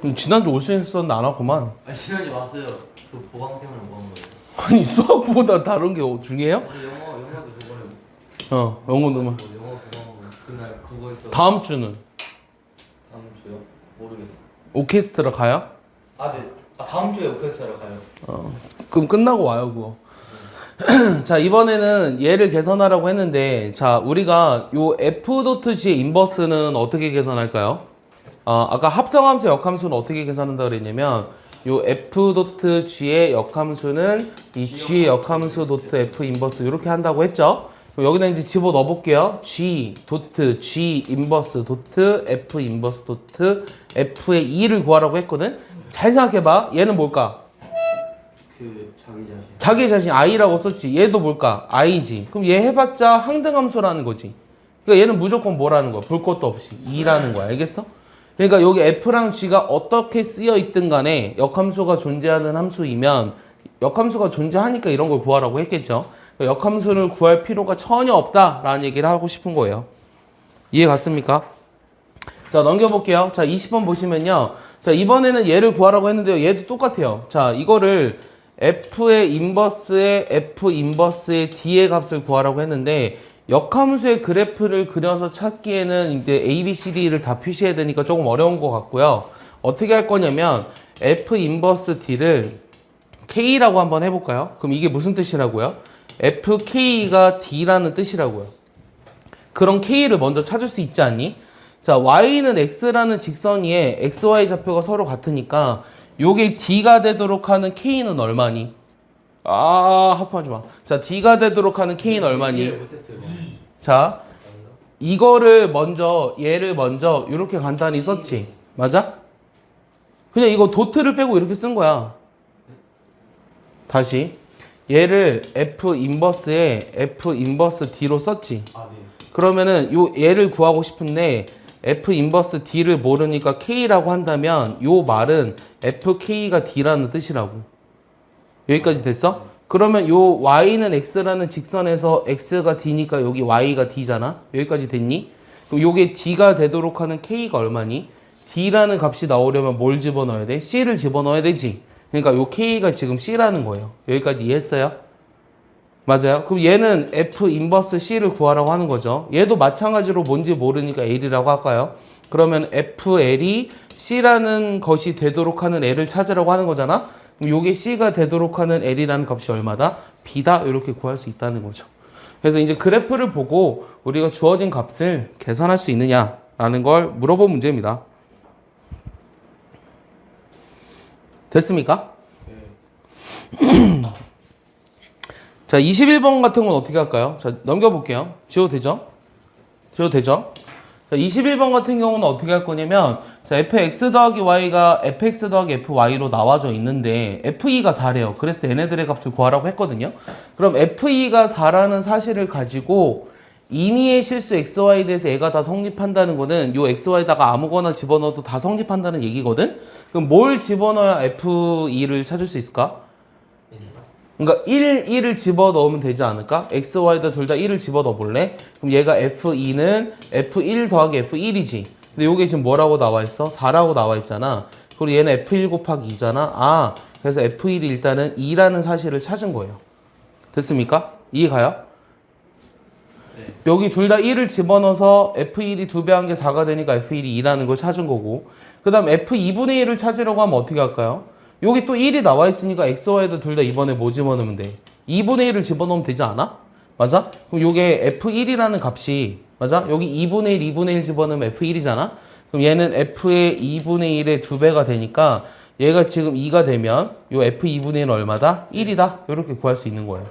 그럼 지난주 올 수 있었는데 안 왔구만. 지난주에 왔어요. 그 보강 때문에 못 온 거예요. 아니 수학보다 다른 게 중요해요? 영어도 저번에 영어는 영어 보강 그날 그거 있어. 다음 주는 다음 주요? 모르겠어요. 오케스트라 가요? 네. 다음 주에 오케스트라 가요. 그럼 끝나고 와요 그거. 자, 이번에는 얘를 계산하라고 했는데, 자, 우리가 요 F.G의 인버스는 어떻게 계산할까요? 아까 합성함수 역함수는 어떻게 계산한다 그랬냐면, 요 F.G의 역함수는 이 G의 역함수 도트 F 인버스 이렇게 한다고 했죠? 그럼 여기다 이제 집어 넣어 볼게요. G 도트 G 인버스 도트 F 인버스 도트 F의 2를 구하라고 했거든? 잘 생각해봐. 얘는 뭘까? 그 자기 자신 I라고 썼지. 얘도 뭘까? I지. 그럼 얘 해봤자 항등함수라는 거지. 그러니까 얘는 무조건 뭐라는 거야? 볼 것도 없이 2라는 거야. 알겠어? 그러니까 여기 F랑 G가 어떻게 쓰여 있든 간에 역함수가 존재하는 함수이면 역함수가 존재하니까 이런 걸 구하라고 했겠죠. 그러니까 역함수를 구할 필요가 전혀 없다라는 얘기를 하고 싶은 거예요. 이해 갔습니까? 자, 넘겨볼게요. 자, 20번 보시면요. 자, 이번에는 얘를 구하라고 했는데요. 얘도 똑같아요. 자, 이거를 F의 인버스에 F 인버스의 D의 값을 구하라고 했는데 역함수의 그래프를 그려서 찾기에는 이제 A, B, C, D를 다 표시해야 되니까 조금 어려운 것 같고요. 어떻게 할 거냐면 F 인버스 D를 K라고 한번 해볼까요? 그럼 이게 무슨 뜻이라고요? FK가 D라는 뜻이라고요. 그럼 K를 먼저 찾을 수 있지 않니? 자, Y는 X라는 직선 위에 XY 좌표가 서로 같으니까 요게 D가 되도록 하는 K는 얼마니? 하품하지 마. 자, D가 되도록 하는 K는 얼마니? 자, 이거를 먼저, 얘를 먼저 이렇게 간단히 썼지. 맞아? 그냥 이거 도트를 빼고 이렇게 쓴 거야. 다시. 얘를 F 인버스에 F 인버스 D로 썼지. 네. 그러면은 요 얘를 구하고 싶은데 F 인버스 D를 모르니까 K라고 한다면 요 말은 FK가 D라는 뜻이라고. 여기까지 됐어? 그러면 요 Y는 X라는 직선에서 X가 D니까 여기 Y가 D잖아? 여기까지 됐니? 그럼 요게 D가 되도록 하는 K가 얼마니? D라는 값이 나오려면 뭘 집어넣어야 돼? C를 집어넣어야 되지. 그러니까 요 K가 지금 C라는 거예요. 여기까지 이해했어요? 맞아요? 그럼 얘는 F 인버스 C를 구하라고 하는 거죠. 얘도 마찬가지로 뭔지 모르니까 L이라고 할까요? 그러면 FL이 C라는 것이 되도록 하는 L을 찾으라고 하는 거잖아? 그럼 요게 C가 되도록 하는 L이라는 값이 얼마다? B다? 이렇게 구할 수 있다는 거죠. 그래서 이제 그래프를 보고 우리가 주어진 값을 계산할 수 있느냐라는 걸 물어본 문제입니다. 됐습니까? 자, 21번 같은 건 어떻게 할까요? 자, 넘겨볼게요. 지워도 되죠? 지워도 되죠? 자, 21번 같은 경우는 어떻게 할 거냐면, 자, fx 더하기 y가 fx 더하기 fy로 나와져 있는데, fe가 4래요. 그래서 얘네들의 값을 구하라고 했거든요. 그럼 fe가 4라는 사실을 가지고, 임의의 실수 xy에 대해서 얘가 다 성립한다는 거는 요 xy에다가 아무거나 집어넣어도 다 성립한다는 얘기거든? 그럼 뭘 집어넣어야 f2를 찾을 수 있을까? 그러니까 1을 집어넣으면 되지 않을까? x, y다 둘 다 1을 집어넣어 볼래? 그럼 얘가 f2는 f1 더하기 f1이지. 근데 요게 지금 뭐라고 나와 있어? 4라고 나와 있잖아. 그리고 얘는 f1 곱하기 2잖아. 아, 그래서 f1이 일단은 2라는 사실을 찾은 거예요. 됐습니까? 이해 가요? 네. 여기 둘 다 1을 집어넣어서 f1이 2배 한 게 4가 되니까 f1이 2라는 걸 찾은 거고, 그 다음 f2분의 1을 찾으려고 하면 어떻게 할까요? 여기 또 1이 나와 있으니까 x, y도 둘 다 이번에 뭐 집어넣으면 돼? 2분의 1을 집어넣으면 되지 않아? 맞아? 그럼 요게 f1이라는 값이, 맞아? 여기 2분의 1, 2분의 1 집어넣으면 f1이잖아? 그럼 얘는 f의 2분의 1의 2배가 되니까 얘가 지금 2가 되면 요 f2분의 1은 얼마다? 1이다. 이렇게 구할 수 있는 거예요.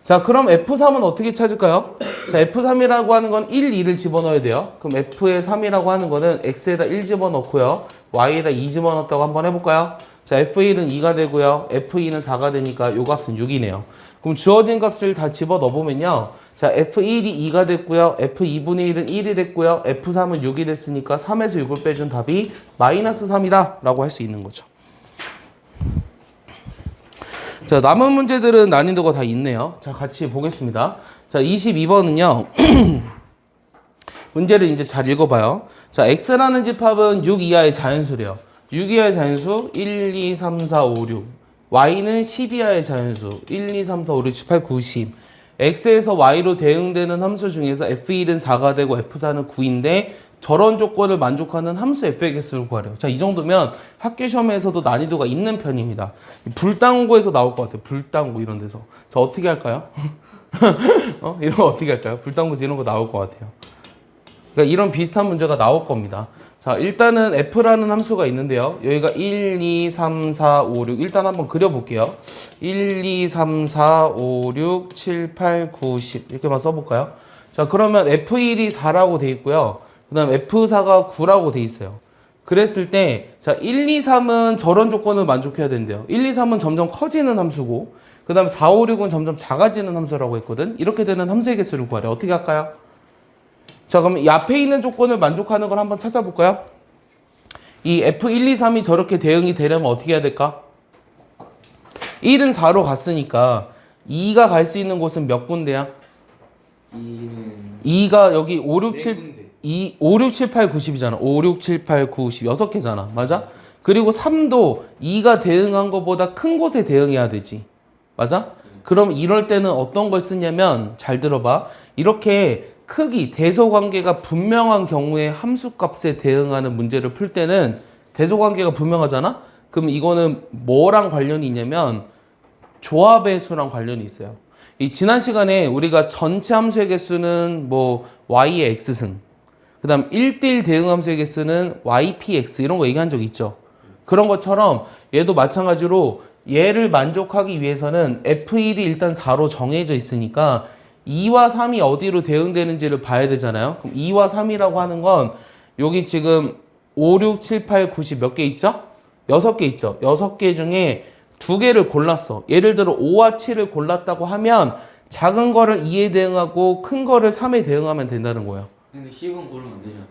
자, 그럼 F3은 어떻게 찾을까요? 자, F3이라고 하는 건 1, 2를 집어넣어야 돼요. 그럼 F의 3이라고 하는 거는 X에다 1 집어넣고요. Y에다 2 집어넣었다고 한번 해볼까요? 자, F1은 2가 되고요. F2는 4가 되니까 요 값은 6이네요. 그럼 주어진 값을 다 집어넣어보면요. 자, F1이 2가 됐고요. F2분의 1은 1이 됐고요. F3은 6이 됐으니까 3에서 6을 빼준 답이 마이너스 3이다 라고 할 수 있는 거죠. 자, 남은 문제들은 난이도가 다 있네요. 자, 같이 보겠습니다. 자, 22번은요. 문제를 이제 잘 읽어봐요. 자, x라는 집합은 6 이하의 자연수래요. 6 이하의 자연수 1, 2, 3, 4, 5, 6. y는 10 이하의 자연수 1, 2, 3, 4, 5, 6, 7, 8, 9, 10. x에서 y로 대응되는 함수 중에서 f1은 4가 되고 f4는 9인데 저런 조건을 만족하는 함수 f의 개수를 구하래요. 자, 이 정도면 학교 시험에서도 난이도가 있는 편입니다. 불당고에서 나올 것 같아요. 불당고 이런 데서. 자, 어떻게 할까요? 이런 거 어떻게 할까요? 불당고에서 이런 거 나올 것 같아요. 그러니까 이런 비슷한 문제가 나올 겁니다. 자, 일단은 f라는 함수가 있는데요. 여기가 1, 2, 3, 4, 5, 6. 일단 한번 그려볼게요. 1, 2, 3, 4, 5, 6, 7, 8, 9, 10. 이렇게만 써볼까요? 자, 그러면 f1이 4라고 돼 있고요. 그 다음 F4가 9라고 돼 있어요. 그랬을 때, 자, 1, 2, 3은 저런 조건을 만족해야 된대요. 1, 2, 3은 점점 커지는 함수고, 그 다음 4, 5, 6은 점점 작아지는 함수라고 했거든? 이렇게 되는 함수의 개수를 구하래. 어떻게 할까요? 자, 그럼 이 앞에 있는 조건을 만족하는 걸 한번 찾아볼까요? 이 F1, 2, 3이 저렇게 대응이 되려면 어떻게 해야 될까? 1은 4로 갔으니까 2가 갈 수 있는 곳은 몇 군데야? 2가 여기 5, 6, 7, 5, 6, 7, 8, 90이잖아. 5, 6, 7, 8, 9, 10. 6개잖아. 맞아? 그리고 3도 2가 대응한 것보다 큰 곳에 대응해야 되지. 맞아? 그럼 이럴 때는 어떤 걸 쓰냐면, 잘 들어봐. 이렇게 크기, 대소관계가 분명한 경우에 함수값에 대응하는 문제를 풀 때는 대소관계가 분명하잖아? 그럼 이거는 뭐랑 관련이 있냐면 조합의 수랑 관련이 있어요. 이 지난 시간에 우리가 전체 함수의 개수는 뭐 y의 x승, 그 다음 1대1 대응 함수의 개수는 ypx 이런 거 얘기한 적 있죠. 그런 것처럼 얘도 마찬가지로 얘를 만족하기 위해서는 f1이 일단 4로 정해져 있으니까 2와 3이 어디로 대응되는지를 봐야 되잖아요. 그럼 2와 3이라고 하는 건 여기 지금 5, 6, 7, 8, 9, 10 몇 개 있죠? 6개 있죠. 6개 중에 2개를 골랐어. 예를 들어 5와 7을 골랐다고 하면 작은 거를 2에 대응하고 큰 거를 3에 대응하면 된다는 거예요. 근데 10은 고르면 안 되잖아요.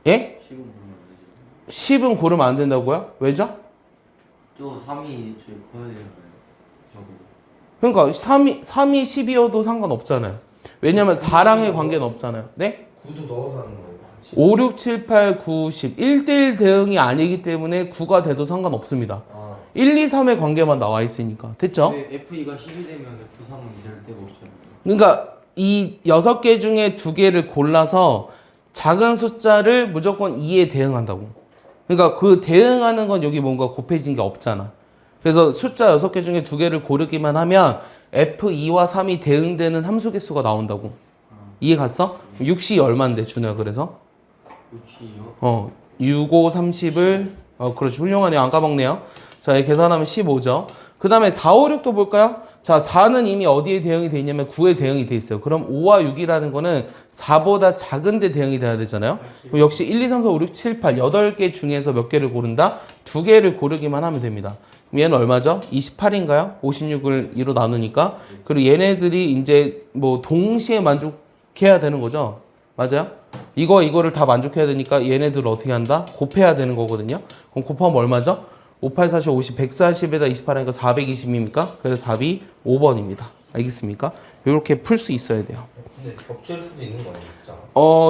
예? 10은 보면 안 되죠. 10은 고르면 안 된다고요? 왜죠? 저 3이 저희 보여야 되잖아요. 저거. 그러니까 3이 10이어도 상관없잖아요. 왜냐면 4랑의 관계는 없잖아요. 네? 9도 넣어서 하는 거예요. 5, 6, 7, 8, 9, 10. 1대1 대응이 아니기 때문에 9가 돼도 상관없습니다. 아, 1, 2, 3의 관계만 나와 있으니까. 됐죠? 근데 F2가 10이 되면 F3은 될 데가 없잖아요. 그러니까 이 6개 중에 2개를 골라서 작은 숫자를 무조건 2에 대응한다고. 그러니까 그 대응하는 건 여기 뭔가 곱해진 게 없잖아. 그래서 숫자 6개 중에 2개를 고르기만 하면 F2와 3이 대응되는 함수 개수가 나온다고. 이해 갔어? 6이 얼만데 준호야 그래서? 6이요? 6, 5, 30을 그렇지 훌륭하네. 안 까먹네요. 자, 이 계산하면 15죠. 그 다음에 4, 5, 6도 볼까요? 자, 4는 이미 어디에 대응이 돼 있냐면 9에 대응이 돼 있어요. 그럼 5와 6이라는 거는 4보다 작은데 대응이 돼야 되잖아요. 그럼 역시 1, 2, 3, 4, 5, 6, 7, 8, 8개 중에서 몇 개를 고른다? 2개를 고르기만 하면 됩니다. 그럼 얘는 얼마죠? 28인가요? 56을 2로 나누니까. 그리고 얘네들이 이제 뭐 동시에 만족해야 되는 거죠. 맞아요? 이거를 다 만족해야 되니까 얘네들을 어떻게 한다? 곱해야 되는 거거든요. 그럼 곱하면 얼마죠? 5, 8, 40, 50, 140에다 28하니까 420입니까? 그래서 답이 5번입니다. 알겠습니까? 이렇게 풀 수 있어야 돼요. 근데 겹칠 수도 있는 거예요, 진짜.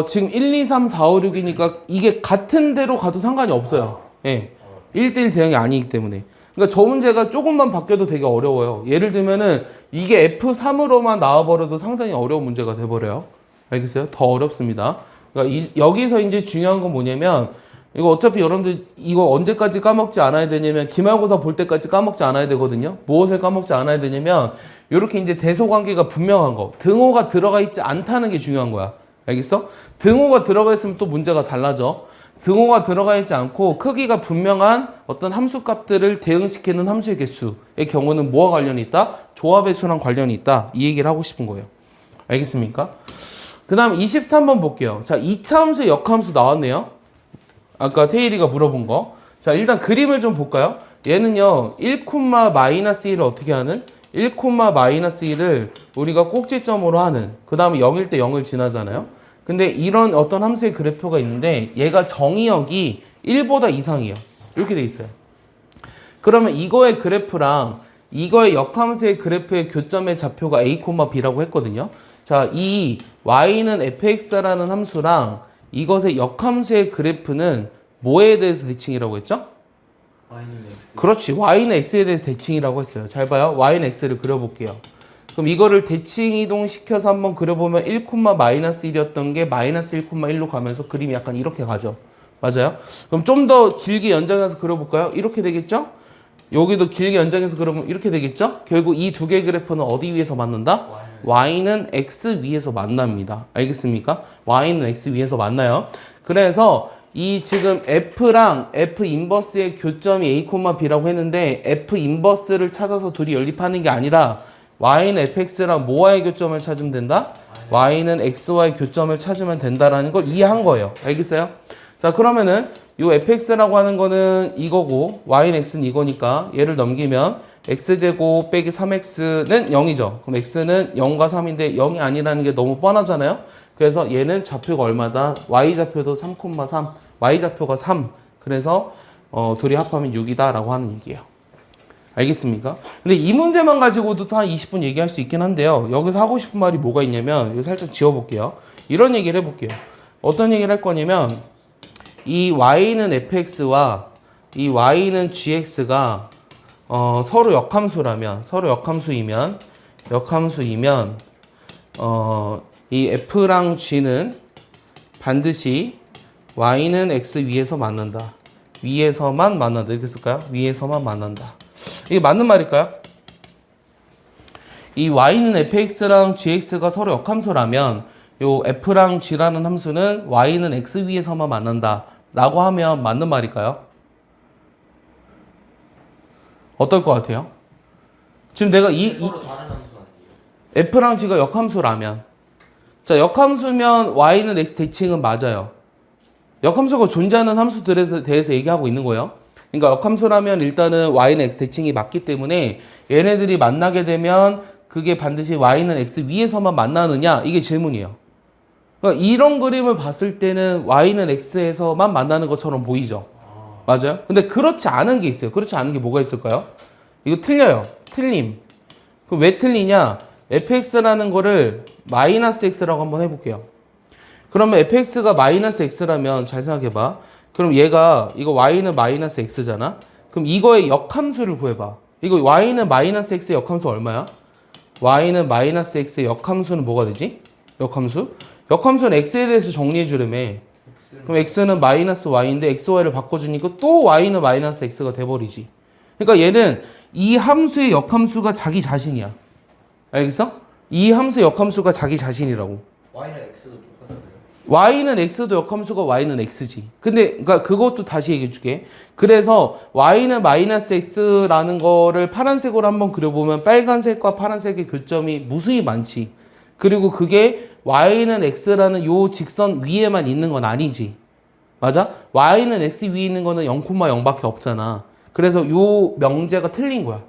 지금 1, 2, 3, 4, 5, 6이니까 이게 같은 데로 가도 상관이 없어요. 예. 1대1 대응이 아니기 때문에. 그러니까 저 문제가 조금만 바뀌어도 되게 어려워요. 예를 들면은 이게 F3으로만 나와버려도 상당히 어려운 문제가 돼버려요. 알겠어요? 더 어렵습니다. 그러니까 여기서 이제 중요한 건 뭐냐면 이거 어차피 여러분들 이거 언제까지 까먹지 않아야 되냐면 기말고사 볼 때까지 까먹지 않아야 되거든요. 무엇을 까먹지 않아야 되냐면 이렇게 이제 대소관계가 분명한 거. 등호가 들어가 있지 않다는 게 중요한 거야. 알겠어? 등호가 들어가 있으면 또 문제가 달라져. 등호가 들어가 있지 않고 크기가 분명한 어떤 함수값들을 대응시키는 함수의 개수의 경우는 뭐와 관련이 있다? 조합의 수랑 관련이 있다. 이 얘기를 하고 싶은 거예요. 알겠습니까? 그 다음 23번 볼게요. 자, 2차 함수의 역함수 나왔네요. 아까 태일이가 물어본 거. 자, 일단 그림을 좀 볼까요? 얘는요, 1,-1을 어떻게 하는? 1,-1을 우리가 꼭지점으로 하는. 그 다음에 0일 때 0을 지나잖아요. 근데 이런 어떤 함수의 그래프가 있는데 얘가 정의역이 1보다 이상이에요. 이렇게 돼 있어요. 그러면 이거의 그래프랑 이거의 역함수의 그래프의 교점의 좌표가 a, b라고 했거든요. 자, 이 y는 fx라는 함수랑 이것의 역함수의 그래프는 뭐에 대해서 대칭이라고 했죠? Y는 X. 그렇지. y는 x에 대해서 대칭이라고 했어요. 잘 봐요. y는 x를 그려볼게요. 그럼 이거를 대칭 이동시켜서 한번 그려보면 1,-1이었던 게 -1,1로 가면서 그림이 약간 이렇게 가죠. 맞아요? 그럼 좀 더 길게 연장해서 그려볼까요? 이렇게 되겠죠? 여기도 길게 연장해서 그려보면 이렇게 되겠죠? 결국 이 두 개의 그래프는 어디 위에서 맞는다? y는 x 위에서 만납니다. 알겠습니까? y는 x 위에서 만나요. 그래서 이 지금 f랑 f 인버스의 교점이 a, b라고 했는데 f 인버스를 찾아서 둘이 연립하는 게 아니라 y는 fx랑 뭐와의 교점을 찾으면 된다? y는 x와의 교점을 찾으면 된다라는 걸 이해한 거예요. 알겠어요? 자, 그러면은 요 fx라고 하는 거는 이거고 y는 x는 이거니까 얘를 넘기면 x제곱 빼기 3x는 0이죠. 그럼 x는 0과 3인데 0이 아니라는 게 너무 뻔하잖아요. 그래서 얘는 좌표가 얼마다? y좌표도 3,3, y좌표가 3. 그래서 둘이 합하면 6이다 라고 하는 얘기예요. 알겠습니까? 근데 이 문제만 가지고도 또 한 20분 얘기할 수 있긴 한데요. 여기서 하고 싶은 말이 뭐가 있냐면 이거 살짝 지워볼게요. 이런 얘기를 해볼게요. 어떤 얘기를 할 거냐면 이 y는 fx와 이 y는 gx가 서로 역함수이면 이 f랑 g는 반드시 y는 x 위에서 만난다. 위에서만 만난다. 이렇게 쓸까요? 위에서만 만난다. 이게 맞는 말일까요? 이 y는 fx랑 gx가 서로 역함수라면 요 f랑 g라는 함수는 y는 x 위에서만 만난다 라고 하면 맞는 말일까요? 어떨 것 같아요? 지금 내가 서로 다른 함수 아니에요? f랑 g가 역함수라면 자, 역함수면 y는 x 대칭은 맞아요. 역함수가 존재하는 함수들에 대해서 얘기하고 있는 거예요. 그러니까 역함수라면 일단은 y는 x 대칭이 맞기 때문에 얘네들이 만나게 되면 그게 반드시 y는 x 위에서만 만나느냐? 이게 질문이에요. 그러니까 이런 그림을 봤을 때는 y는 x에서만 만나는 것처럼 보이죠. 맞아요? 근데 그렇지 않은 게 있어요. 그렇지 않은 게 뭐가 있을까요? 이거 틀려요. 틀림. 그럼 왜 틀리냐? fx라는 거를 마이너스 x라고 한번 해볼게요. 그러면 fx가 마이너스 x라면 잘 생각해봐. 그럼 얘가 이거 y는 마이너스 x잖아. 그럼 이거의 역함수를 구해봐. 이거 y는 마이너스 x의 역함수 얼마야? y는 마이너스 x의 역함수는 뭐가 되지? 역함수? 역함수는 x에 대해서 정리해 주려며. 그럼 x는 마이너스 y인데 xy를 바꿔주니까 또 y는 마이너스 x가 돼버리지. 그러니까 얘는 이 함수의 역함수가 자기 자신이야. 알겠어? 이 함수의 역함수가 자기 자신이라고. Y는 X도 똑같은데요? y는 x도 역함수가 y는 x지. 근데 그러니까 그것도 다시 얘기해 줄게. 그래서 y는 마이너스 x라는 거를 파란색으로 한번 그려보면 빨간색과 파란색의 교점이 무수히 많지. 그리고 그게 y는 x라는 요 직선 위에만 있는 건 아니지. 맞아? y는 x 위에 있는 거는 0,0밖에 없잖아. 그래서 요 명제가 틀린 거야.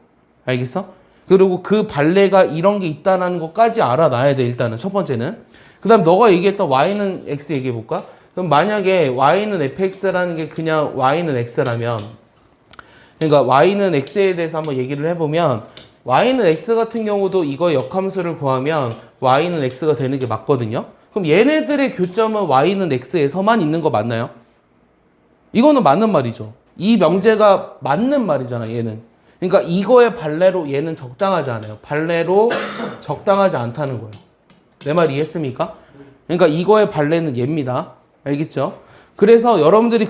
알겠어? 그리고 그 발레가 이런 게 있다는 것까지 알아놔야 돼. 일단은 첫 번째는. 그 다음 너가 얘기했던 y는 x 얘기해볼까? 그럼 만약에 y는 fx라는 게 그냥 y는 x라면, 그러니까 y는 x에 대해서 한번 얘기를 해보면 y는 x 같은 경우도 이거 역함수를 구하면 y는 x가 되는 게 맞거든요. 그럼 얘네들의 교점은 y는 x에서만 있는 거 맞나요? 이거는 맞는 말이죠. 이 명제가 맞는 말이잖아, 얘는. 그러니까 이거의 발레로 얘는 적당하지 않아요. 발레로 적당하지 않다는 거예요. 내 말 이해했습니까? 그러니까 이거의 발레는 얘입니다. 알겠죠? 그래서 여러분들이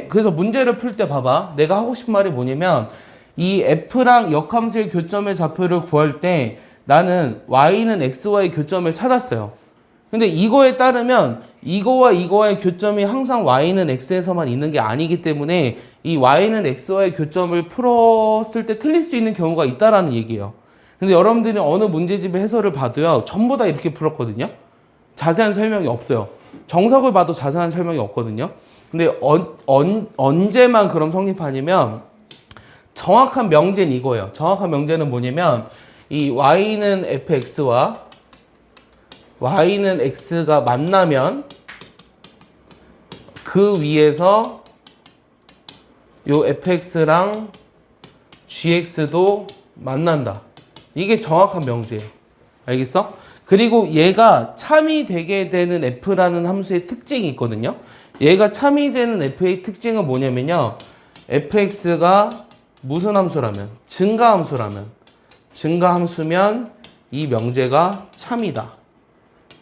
그래서 문제를 풀 때 봐봐. 내가 하고 싶은 말이 뭐냐면 이 f랑 역함수의 교점의 좌표를 구할 때 나는 y는 x와의 교점을 찾았어요. 근데 이거에 따르면 이거와 이거의 교점이 항상 y는 x에서만 있는 게 아니기 때문에 이 y는 x와의 교점을 풀었을 때 틀릴 수 있는 경우가 있다라는 얘기예요. 근데 여러분들이 어느 문제집의 해설을 봐도요, 전부 다 이렇게 풀었거든요. 자세한 설명이 없어요. 정석을 봐도 자세한 설명이 없거든요. 근데 언제만 그럼 성립하냐면 정확한 명제는 이거예요. 정확한 명제는 뭐냐면 이 y는 fx와 y는 x가 만나면 그 위에서 요 fx랑 gx도 만난다. 이게 정확한 명제예요. 알겠어? 그리고 얘가 참이 되게 되는 f라는 함수의 특징이 있거든요. 얘가 참이 되는 f의 특징은 뭐냐면요. fx가 무슨 함수라면? 증가함수면 이 명제가 참이다.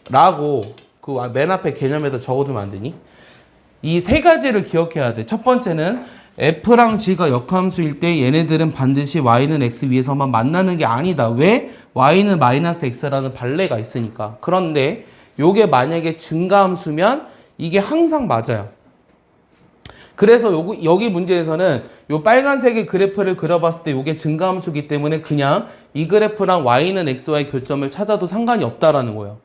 라고 그 맨 앞에 개념에다 적어두면 안 되니? 이 세 가지를 기억해야 돼. 첫 번째는 f랑 g가 역함수일 때 얘네들은 반드시 y는 x 위에서만 만나는 게 아니다. 왜? y는 마이너스 x라는 발레가 있으니까. 그런데 요게 만약에 증가함수면 이게 항상 맞아요. 그래서 여기 문제에서는 요 빨간색의 그래프를 그려봤을 때 요게 증가함수기 때문에 그냥 이 그래프랑 y는 x와의 교점을 찾아도 상관이 없다라는 거예요.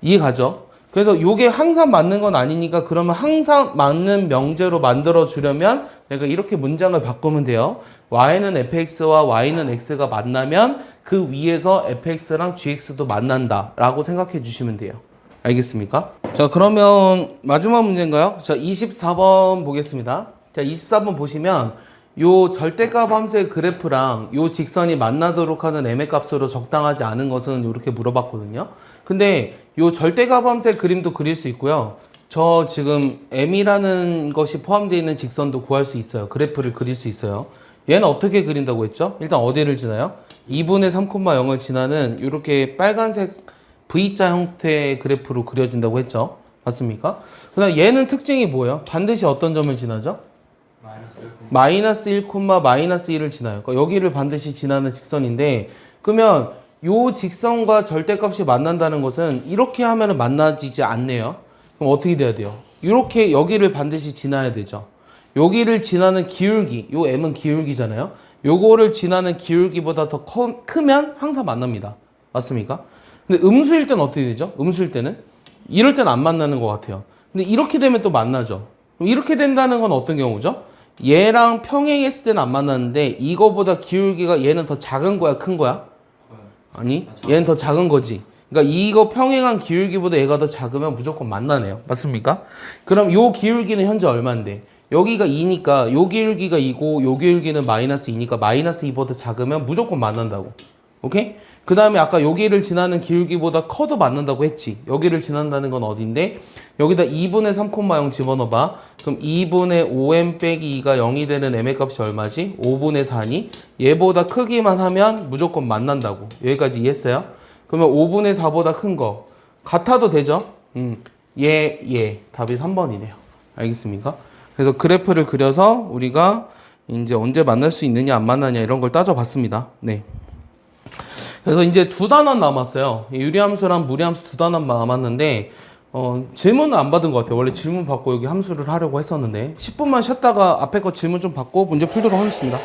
이해가죠? 그래서 요게 항상 맞는 건 아니니까 그러면 항상 맞는 명제로 만들어 주려면 내가 이렇게 문장을 바꾸면 돼요. y는 fx와 y는 x가 만나면 그 위에서 fx랑 gx도 만난다 라고 생각해 주시면 돼요. 알겠습니까? 자, 그러면 마지막 문제인가요? 자, 24번 보겠습니다. 자, 24번 보시면 요 절대값 함수의 그래프랑 요 직선이 만나도록 하는 m의 값으로 적당하지 않은 것은 이렇게 물어봤거든요. 근데 요 절대값 함수의 그림도 그릴 수 있고요. 저 지금 m이라는 것이 포함되어 있는 직선도 구할 수 있어요. 그래프를 그릴 수 있어요. 얘는 어떻게 그린다고 했죠? 일단 어디를 지나요? 2분의 3,0을 지나는 이렇게 빨간색 V자 형태의 그래프로 그려진다고 했죠. 맞습니까? 그 다음 얘는 특징이 뭐예요? 반드시 어떤 점을 지나죠? 마이너스 1, 마이너스 1을 지나요. 그러니까 여기를 반드시 지나는 직선인데, 그러면 요 직선과 절대값이 만난다는 것은 이렇게 하면 만나지지 않네요. 그럼 어떻게 돼야 돼요? 이렇게 여기를 반드시 지나야 되죠. 여기를 지나는 기울기, 요 m은 기울기잖아요. 요거를 지나는 기울기보다 더 크면 항상 만납니다. 맞습니까? 근데 음수일 때는 어떻게 되죠? 음수일 때는? 이럴 때는 안 만나는 것 같아요. 근데 이렇게 되면 또 만나죠. 그럼 이렇게 된다는 건 어떤 경우죠? 얘랑 평행했을 때는 안 만났는데 이거보다 기울기가 얘는 더 작은 거야, 큰 거야? 아니, 얘는 더 작은 거지. 그러니까 이거 평행한 기울기보다 얘가 더 작으면 무조건 만나네요. 맞습니까? 그럼 요 기울기는 현재 얼마인데? 여기가 2니까 요 기울기가 2고 요 기울기는 마이너스 2니까 마이너스 2보다 작으면 무조건 만난다고. 오케이? 그 다음에 아까 여기를 지나는 기울기보다 커도 맞는다고 했지. 여기를 지난다는 건 어딘데? 여기다 2분의 3,0 집어넣어봐. 그럼 2분의 5m 빼기 2가 0이 되는 m의 값이 얼마지? 5분의 4니? 얘보다 크기만 하면 무조건 만난다고. 여기까지 이해했어요? 그러면 5분의 4보다 큰 거. 같아도 되죠? 답이 3번이네요. 알겠습니까? 그래서 그래프를 그려서 우리가 이제 언제 만날 수 있느냐 안 만나냐 이런 걸 따져봤습니다. 네. 그래서 이제 두 단원 남았어요. 유리함수랑 무리함수 두 단원 남았는데 질문은 안 받은 것 같아요. 원래 질문 받고 여기 함수를 하려고 했었는데 10분만 쉬었다가 앞에 거 질문 좀 받고 문제 풀도록 하겠습니다.